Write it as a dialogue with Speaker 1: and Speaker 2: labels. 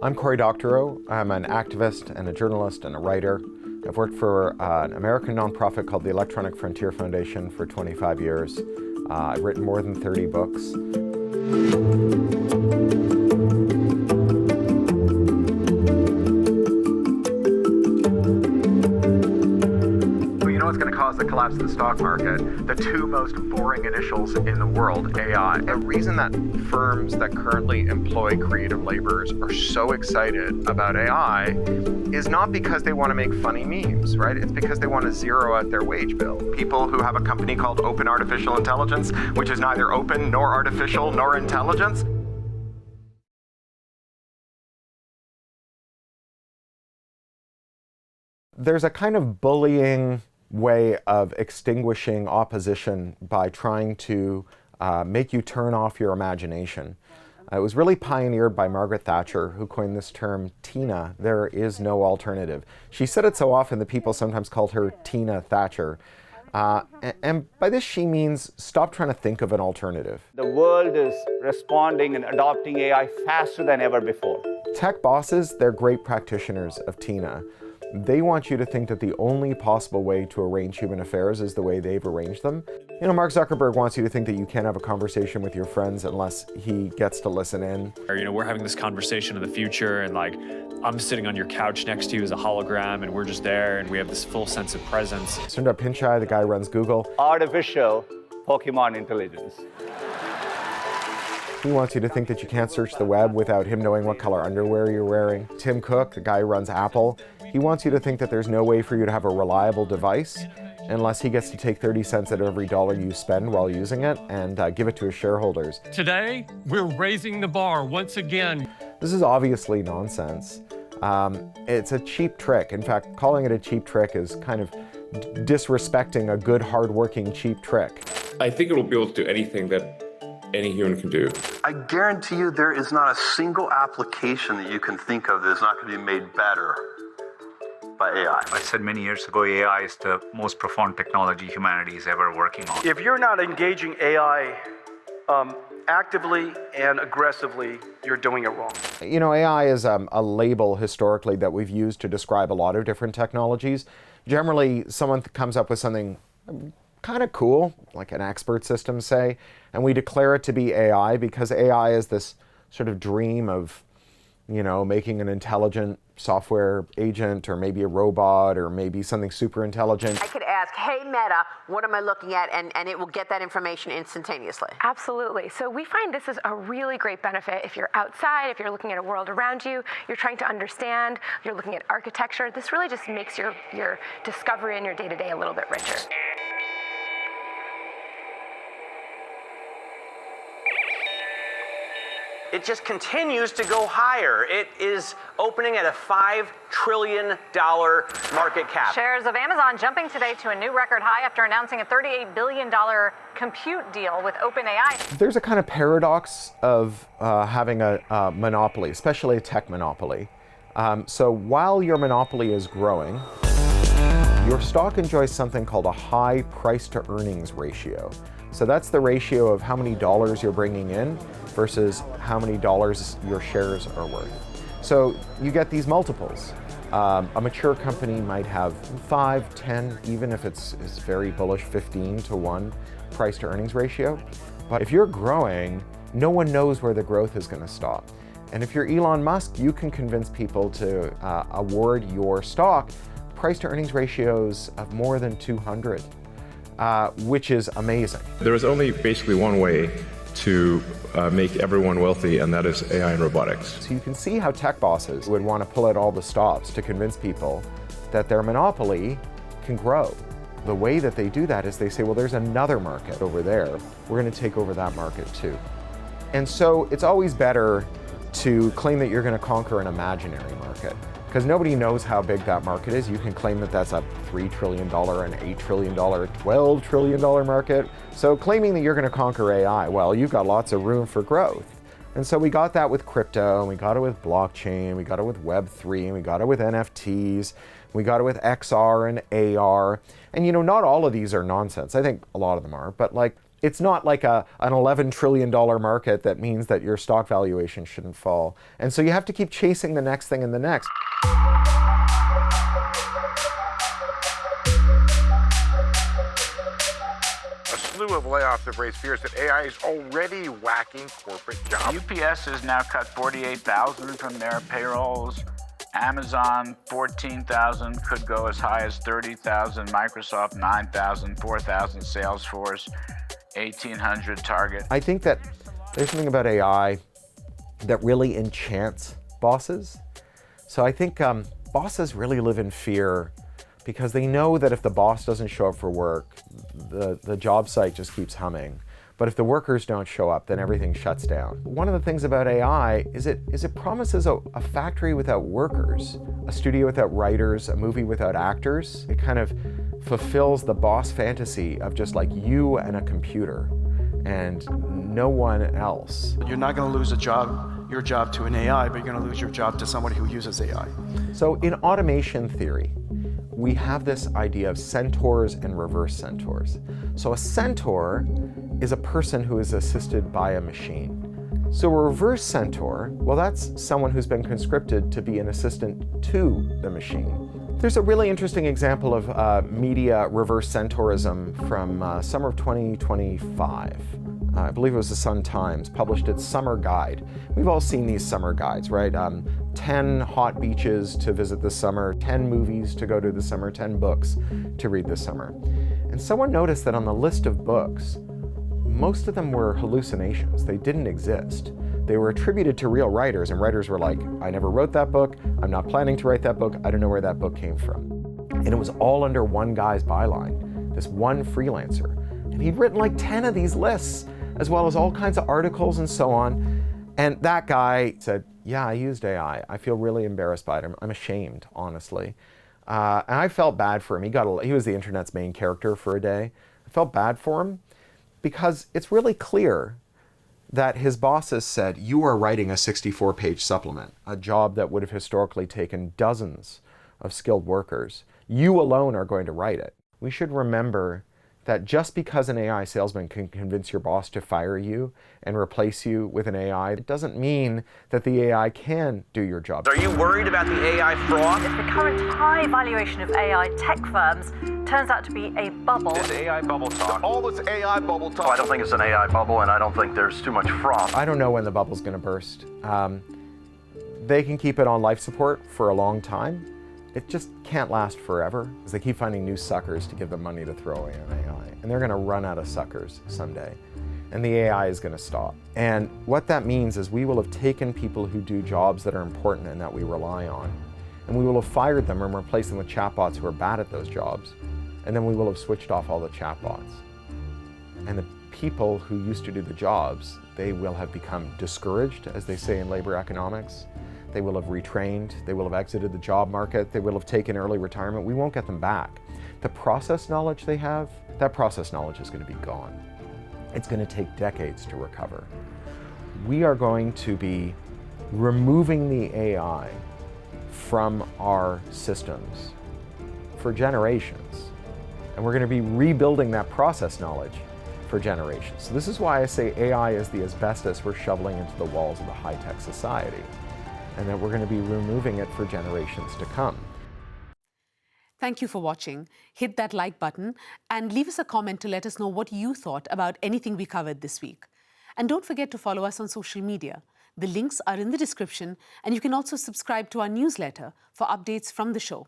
Speaker 1: I'm Cory Doctorow. I'm an activist and a journalist and a writer. I've worked for an American nonprofit called the Electronic Frontier Foundation for 25 years. I've written more than 30 books. What's going to cause the collapse of the stock market? The two most boring initials in the world, AI. The reason that firms that currently employ creative laborers are so excited about AI is not because they want to make funny memes, right? It's because they want to zero out their wage bill. People who have a company called Open Artificial Intelligence, which is neither open nor artificial nor intelligence. There's a kind of bullying way of extinguishing opposition by trying to make you turn off your imagination. It was really pioneered by Margaret Thatcher, who coined this term, Tina, there is no alternative. She said it so often that people sometimes called her Tina Thatcher. And by this she means stop trying to think of an alternative.
Speaker 2: The world is responding and adopting AI faster than ever before.
Speaker 1: Tech bosses, they're great practitioners of Tina. They want you to think that the only possible way to arrange human affairs is the way they've arranged them. You know, Mark Zuckerberg wants you to think that you can't have a conversation with your friends unless he gets to listen in.
Speaker 3: Or, you know, we're having this conversation of the future, and like, I'm sitting on your couch next to you as a hologram, and we're just there, and we have this full sense of presence.
Speaker 1: Sundar Pichai, the guy who runs Google.
Speaker 2: Artificial Pokemon intelligence.
Speaker 1: He wants you to think that you can't search the web without him knowing what color underwear you're wearing. Tim Cook, the guy who runs Apple, he wants you to think that there's no way for you to have a reliable device unless he gets to take 30 cents out of every dollar you spend while using it and give it to his shareholders.
Speaker 4: Today, we're raising the bar once again.
Speaker 1: This is obviously nonsense. It's a cheap trick. In fact, calling it a cheap trick is kind of disrespecting a good, hardworking, cheap trick.
Speaker 5: I think it will be able to do anything that any human can do.
Speaker 6: I guarantee you there is not a single application that you can think of that is not going to be made better by AI.
Speaker 7: I said many years ago, AI is the most profound technology humanity is ever working on.
Speaker 8: If you're not engaging AI actively and aggressively, you're doing it wrong.
Speaker 1: You know, AI is a label historically that we've used to describe a lot of different technologies. Generally, someone comes up with something kind of cool, like an expert system, say, and we declare it to be AI because AI is this sort of dream of, you know, making an intelligent software agent or maybe a robot or maybe something super intelligent.
Speaker 9: I could ask, hey Meta, what am I looking at? And it will get that information instantaneously.
Speaker 10: Absolutely. So we find this is a really great benefit if you're outside, if you're looking at a world around you, you're trying to understand, you're looking at architecture. This really just makes your discovery and your day-to-day a little bit richer.
Speaker 11: It just continues to go higher. It is opening at a $5 trillion market cap.
Speaker 12: Shares of Amazon jumping today to a new record high after announcing a $38 billion compute deal with OpenAI.
Speaker 1: There's a kind of paradox of having a monopoly, especially a tech monopoly. So while your monopoly is growing, your stock enjoys something called a high price to earnings ratio. So that's the ratio of how many dollars you're bringing in versus how many dollars your shares are worth. So you get these multiples. A mature company might have 5, 10, even if it's very bullish, 15 to 1 price to earnings ratio. But if you're growing, no one knows where the growth is going to stop. And if you're Elon Musk, you can convince people to award your stock price to earnings ratios of more than 200. Which is amazing.
Speaker 5: There is only basically one way to make everyone wealthy, and that is AI and robotics.
Speaker 1: So you can see how tech bosses would want to pull out all the stops to convince people that their monopoly can grow. The way that they do that is they say, well, there's another market over there. We're going to take over that market too. And so it's always better to claim that you're going to conquer an imaginary market, because nobody knows how big that market is. You can claim that that's a $3 trillion, an $8 trillion, $12 trillion market. So claiming that you're going to conquer AI, well, you've got lots of room for growth. And so we got that with crypto, and we got it with blockchain, we got it with Web3, and we got it with NFTs, we got it with XR and AR. And you know, not all of these are nonsense. I think a lot of them are, but like It's not like an $11 trillion market that means that your stock valuation shouldn't fall. And so you have to keep chasing the next thing and the next.
Speaker 13: A slew of layoffs have raised fears that AI is already whacking corporate jobs.
Speaker 14: UPS has now cut 48,000 from their payrolls. Amazon, 14,000, could go as high as 30,000. Microsoft, 9,000, 4,000. Salesforce, 1,800 target.
Speaker 1: I think that there's something about AI that really enchants bosses. So I think bosses really live in fear because they know that if the boss doesn't show up for work, the job site just keeps humming. But if the workers don't show up, then everything shuts down. One of the things about AI is it promises a factory without workers, a studio without writers, a movie without actors. It kind of fulfills the boss fantasy of just like you and a computer and no one else.
Speaker 8: You're not going to lose your job to an AI, but you're going to lose your job to somebody who uses AI.
Speaker 1: So in automation theory, we have this idea of centaurs and reverse centaurs. So a centaur is a person who is assisted by a machine. So a reverse centaur, well, that's someone who's been conscripted to be an assistant to the machine. There's a really interesting example of media reverse centaurism from summer of 2025. I believe it was the Sun Times, published its summer guide. We've all seen these summer guides, right? 10 hot beaches to visit this summer, 10 movies to go to this summer, 10 books to read this summer. And someone noticed that on the list of books, most of them were hallucinations. They didn't exist. They were attributed to real writers, and writers were like, I never wrote that book, I'm not planning to write that book, I don't know where that book came from. And it was all under one guy's byline, this one freelancer. And he'd written like 10 of these lists, as well as all kinds of articles and so on. And that guy said, yeah, I used AI. I feel really embarrassed by it. I'm ashamed, honestly. And I felt bad for him. He was the internet's main character for a day. I felt bad for him because it's really clear that his bosses said, you are writing a 64-page supplement, a job that would have historically taken dozens of skilled workers. You alone are going to write it. We should remember that just because an AI salesman can convince your boss to fire you and replace you with an AI, it doesn't mean that the AI can do your job.
Speaker 11: Are you worried about the AI fraud?
Speaker 12: If the current high valuation of AI tech firms turns out to be a bubble.
Speaker 14: This AI bubble talk.
Speaker 13: All this AI bubble talk.
Speaker 6: Oh, I don't think it's an AI bubble, and I don't think there's too much fraud.
Speaker 1: I don't know when the bubble's going to burst. They can keep it on life support for a long time. It just can't last forever because they keep finding new suckers to give them money to throw away on AI. And they're going to run out of suckers someday. And the AI is going to stop. And what that means is we will have taken people who do jobs that are important and that we rely on, and we will have fired them and replaced them with chatbots who are bad at those jobs. And then we will have switched off all the chatbots. And the people who used to do the jobs, they will have become discouraged, as they say in labor economics. They will have retrained, they will have exited the job market, they will have taken early retirement. We won't get them back. The process knowledge they have, that process knowledge is going to be gone. It's going to take decades to recover. We are going to be removing the AI from our systems for generations. And we're going to be rebuilding that process knowledge for generations. So this is why I say AI is the asbestos we're shoveling into the walls of a high-tech society, and that we're going to be removing it for generations to come.
Speaker 15: Thank you for watching. Hit that like button and leave us a comment to let us know what you thought about anything we covered this week. And don't forget to follow us on social media. The links are in the description, and you can also subscribe to our newsletter for updates from the show.